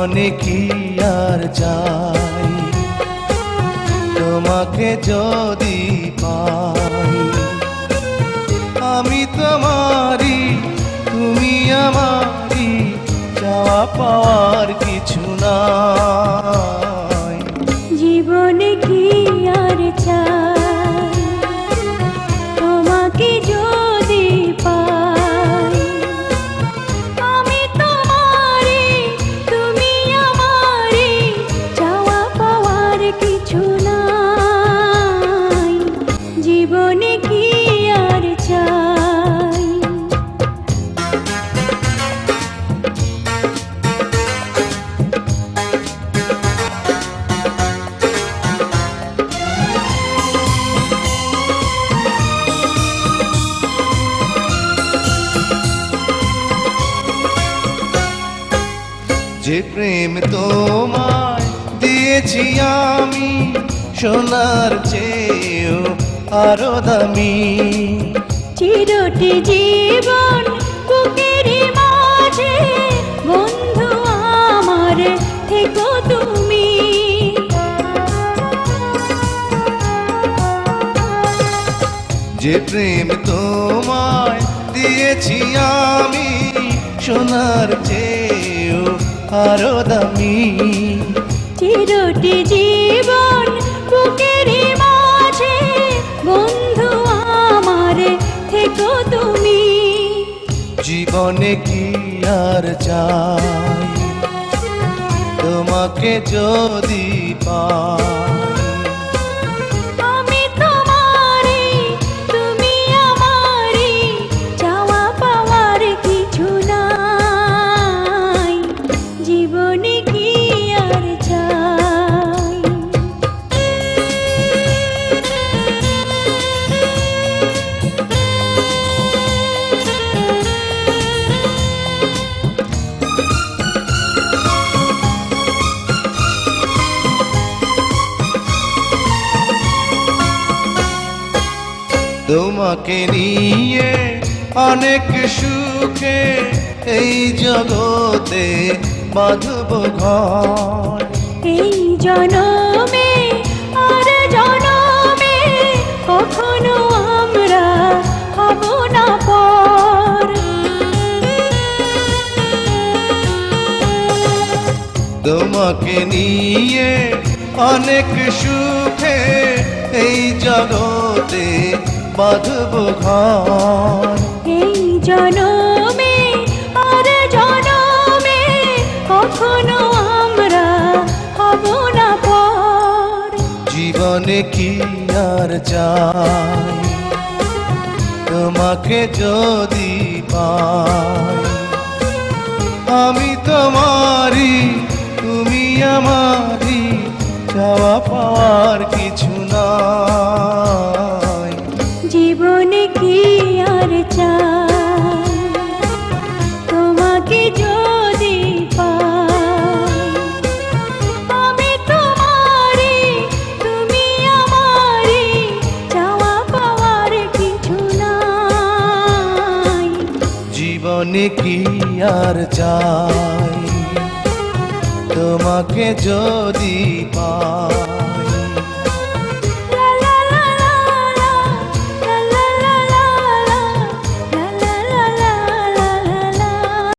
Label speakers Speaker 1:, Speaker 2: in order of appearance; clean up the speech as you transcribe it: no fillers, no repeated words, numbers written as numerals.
Speaker 1: জীবনে কি আর চাই, তোমাকে যদি পাই। আমি তোমারি, তুমি আমারি, চাওয়া পাওয়ার কিছু নাই।
Speaker 2: জীবনে কি আর চাই, তোমাকে যদি পাই। আমি তোমারি, তুমি আমারি, চাওয়া পাওয়ার কিছু নাই। জীবনে কি আর চাই।
Speaker 1: যে প্রেম তোমায় দিয়েছি আমি, সোনার চেয়েও আরো দামি।
Speaker 2: চিরটি জীবন বুকের মাঝে, বন্ধু আমার থেকো তুমি।
Speaker 1: যে প্রেম তোমায় দিয়েছি আমি, সোনার চেয়েও আরো দামি।
Speaker 2: চিরটি জীবন বুকের মাঝে, বন্ধু আমার থেকো তুমি।
Speaker 1: জীবনে কি আর চাই, তোমাকে যদি পাই।
Speaker 2: আমি তোমারি, তুমি আমারি, চাওয়া পাওয়ার কিছু নাই। জীবনে কি আর চাই।
Speaker 1: তোমাকে নিয়ে অনেক সুখে এই জগতে বাঁধব ঘর।
Speaker 2: এই জনমে আর জনমে কখনো আমরা হব না পর।
Speaker 1: তোমাকে নিয়ে অনেক সুখে এই জগতে বাঁধব ঘর।
Speaker 2: এই জনমে আর জনমে কখনো আমরা হব না পর।
Speaker 1: জীবনে কি আর চাই, তোমাকে যদি পাই। আমি তোমারি, তুমি আমারি, চাওয়া পাওয়ার কিছু নাই।
Speaker 2: জীবনে কি আর চাই, তোমাকে যদি পাই। আমি তোমারি, তুমি আমারি, চাওয়া পাওয়ার কিছু নাই।
Speaker 1: জীবনে কি আর চাই, তোমাকে যদি পাই।